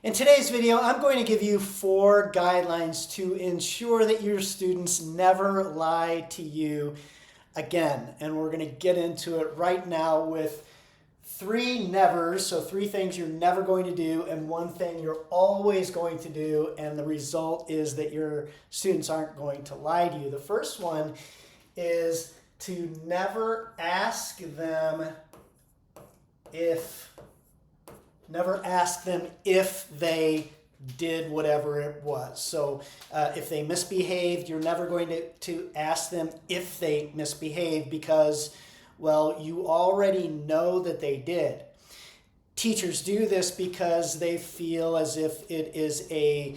In today's video, I'm going to give you 4 guidelines to ensure that your students never lie to you again. And we're going to get into it right now with 3 nevers, so 3 things you're never going to do and 1 thing you're always going to do, and the result is that your students aren't going to lie to you. The first one is to never ask them if they did whatever it was. So if they misbehaved, you're never going to ask them if they misbehaved because, well, you already know that they did. Teachers do this because they feel as if it is a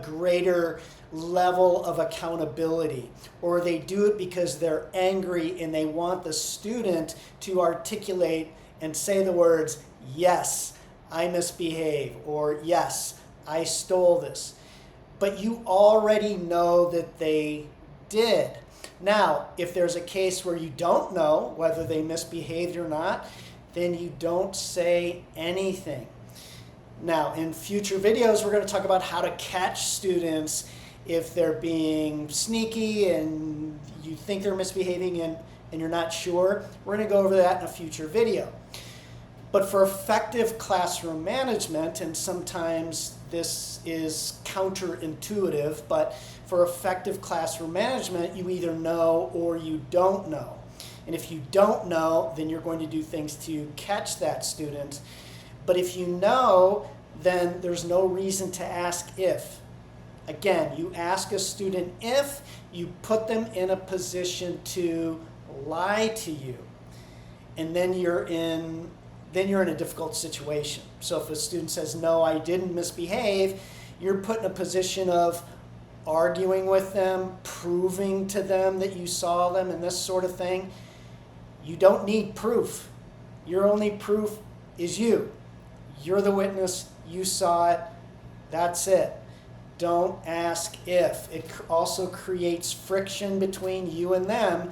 greater level of accountability, or they do it because they're angry and they want the student to articulate and say the words, yes, I misbehave, or yes, I stole this. But you already know that they did. Now, if there's a case where you don't know whether they misbehaved or not, then you don't say anything. Now, in future videos, we're going to talk about how to catch students if they're being sneaky and you think they're misbehaving and you're not sure. We're going to go over that in a future video. But for effective classroom management, and sometimes this is counterintuitive, but for effective classroom management, you either know or you don't know. And if you don't know, then you're going to do things to catch that student. But if you know, then there's no reason to ask if. Again, you ask a student if, you put them in a position to lie to you. And then you're in a difficult situation. So if a student says, no, I didn't misbehave, you're put in a position of arguing with them, proving to them that you saw them and this sort of thing. You don't need proof. Your only proof is you. You're the witness, you saw it, that's it. Don't ask if. It also creates friction between you and them.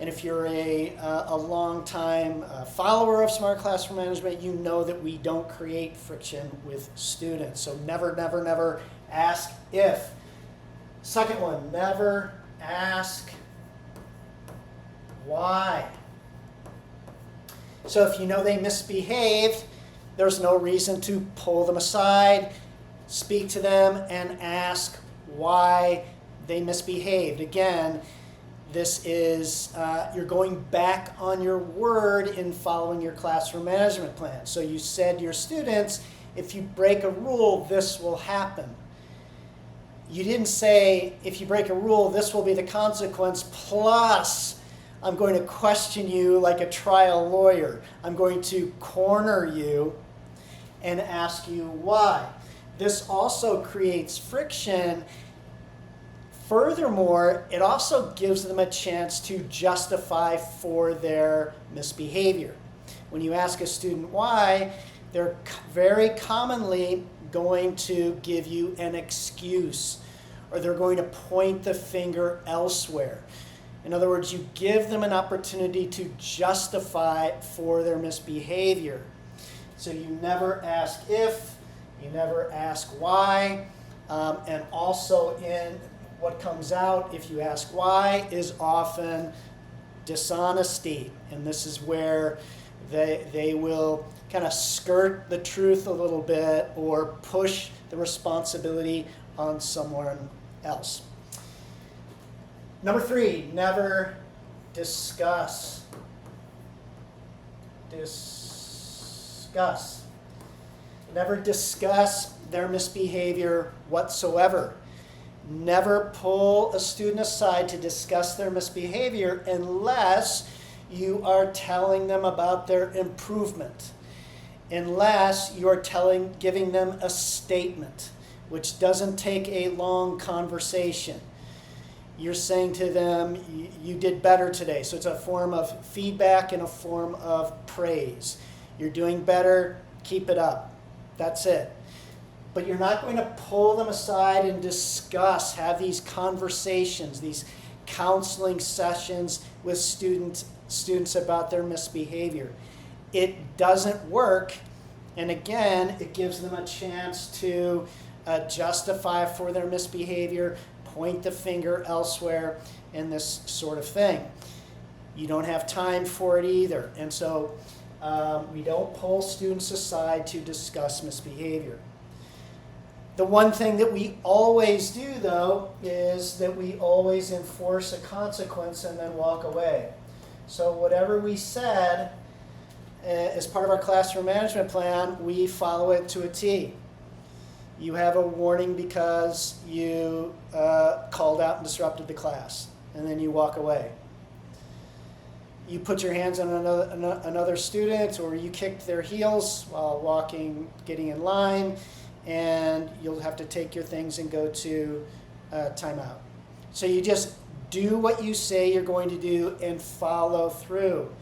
And if you're a long-time follower of Smart Classroom Management, you know that we don't create friction with students. So never, never, never ask if. Second one, never ask why. So if you know they misbehaved, there's no reason to pull them aside, speak to them, and ask why they misbehaved. Again, this is, you're going back on your word in following your classroom management plan. So you said to your students, if you break a rule, this will happen. You didn't say, if you break a rule, this will be the consequence, plus I'm going to question you like a trial lawyer. I'm going to corner you and ask you why. This also creates friction. Furthermore, it also gives them a chance to justify for their misbehavior. When you ask a student why, they're very commonly going to give you an excuse, or they're going to point the finger elsewhere. In other words, you give them an opportunity to justify for their misbehavior. So you never ask if, you never ask why, and also in what comes out if you ask why is often dishonesty. And this is where they will kind of skirt the truth a little bit or push the responsibility on someone else. Number 3, never discuss. Never discuss their misbehavior whatsoever. Never pull a student aside to discuss their misbehavior unless you are telling them about their improvement. Unless you are giving them a statement, which doesn't take a long conversation. You're saying to them, you did better today. So it's a form of feedback and a form of praise. You're doing better, keep it up. That's it. But you're not going to pull them aside and discuss, have these conversations, these counseling sessions with students about their misbehavior. It doesn't work And again, it gives them a chance to justify for their misbehavior, point the finger elsewhere, and this sort of thing. You don't have time for it either. And so we don't pull students aside to discuss misbehavior. The one thing that we always do, though, is that we always enforce a consequence and then walk away. So whatever we said as part of our classroom management plan, we follow it to a T. You have a warning because you called out and disrupted the class, and then you walk away. You put your hands on another student, or you kicked their heels while getting in line, and you'll have to take your things and go to timeout. So you just do what you say you're going to do and follow through.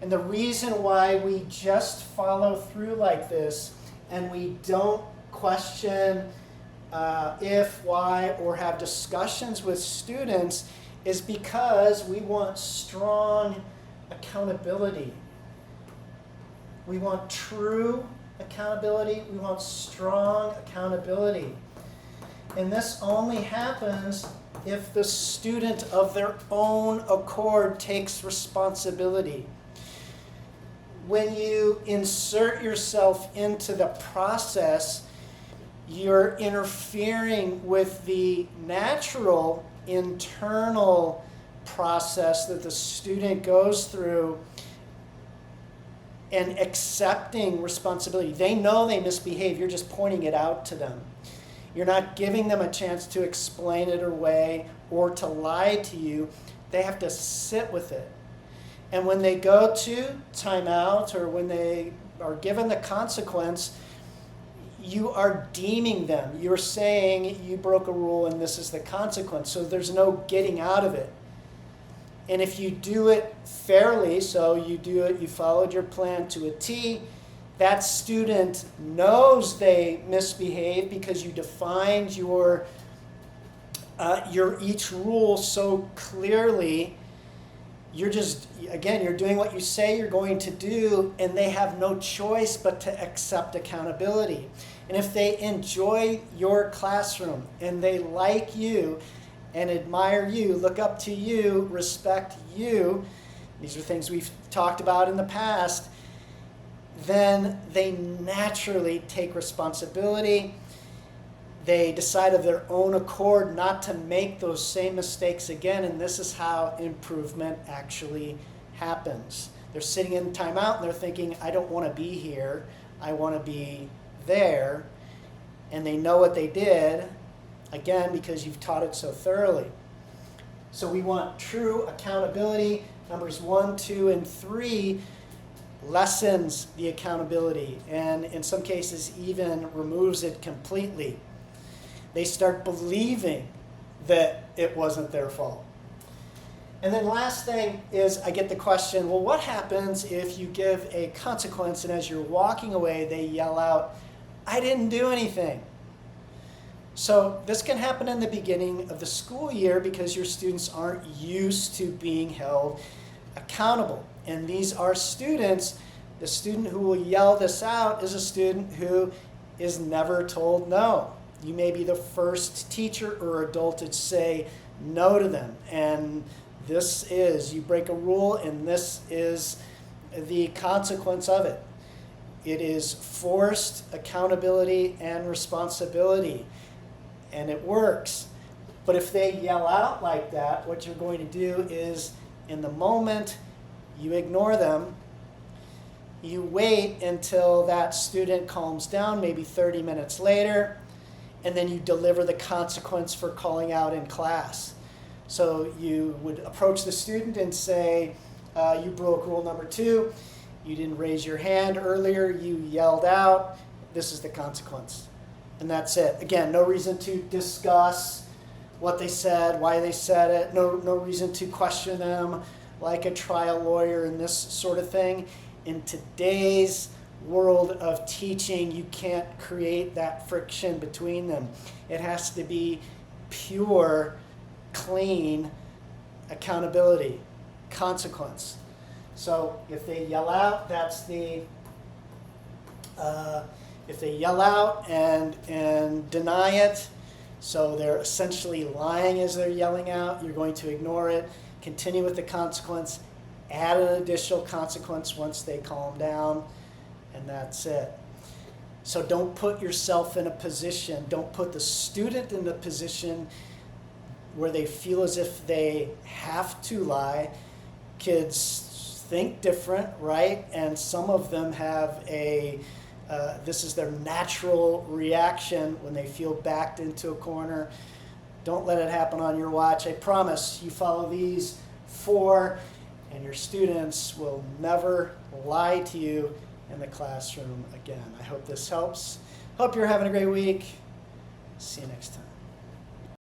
And the reason why we just follow through like this and we don't question if, why, or have discussions with students is because we want strong accountability. We want true accountability. We want strong accountability. And this only happens if the student of their own accord takes responsibility. When you insert yourself into the process, you're interfering with the natural internal process that the student goes through and accepting responsibility. They know they misbehave, you're just pointing it out to them. You're not giving them a chance to explain it away or to lie to you. They have to sit with it. And when they go to timeout or when they are given the consequence, you are deeming them. You're saying you broke a rule and this is the consequence. So there's no getting out of it. And if you do it fairly, so you followed your plan to a T, that student knows they misbehaved because you defined your each rule so clearly. You're doing what you say you're going to do, and they have no choice but to accept accountability. And if they enjoy your classroom and they like you and admire you, look up to you, respect you, these are things we've talked about in the past, then they naturally take responsibility. They decide of their own accord not to make those same mistakes again, and this is how improvement actually happens. They're sitting in timeout and they're thinking, I don't want to be here, I want to be there, and they know what they did, again, because you've taught it so thoroughly. So we want true accountability. Numbers 1, 2, and 3 lessens the accountability, and in some cases even removes it completely. They start believing that it wasn't their fault. And then last thing is I get the question, well, what happens if you give a consequence and as you're walking away, they yell out, I didn't do anything? So this can happen in the beginning of the school year because your students aren't used to being held accountable. And these are students, the student who will yell this out is a student who is never told no. You may be the first teacher or adult to say no to them. And you break a rule and this is the consequence of it. It is forced accountability and responsibility. And it works. But if they yell out like that, what you're going to do is in the moment, you ignore them. You wait until that student calms down, maybe 30 minutes later, and then you deliver the consequence for calling out in class. So you would approach the student and say, you broke rule number 2, you didn't raise your hand earlier, you yelled out, this is the consequence. And that's it. Again, no reason to discuss what they said, why they said it, no reason to question them like a trial lawyer and this sort of thing. In today's world of teaching, you can't create that friction between them. It has to be pure, clean accountability, consequence. So if they yell out, that's the If they yell out and deny it, so they're essentially lying as they're yelling out, you're going to ignore it, continue with the consequence, add an additional consequence once they calm down, and that's it. So don't put yourself in a position, don't put the student in a position where they feel as if they have to lie. Kids think different, right? And some of them have this is their natural reaction when they feel backed into a corner. Don't let it happen on your watch. I promise you follow these 4 and your students will never lie to you in the classroom again. I hope this helps. Hope you're having a great week. See you next time.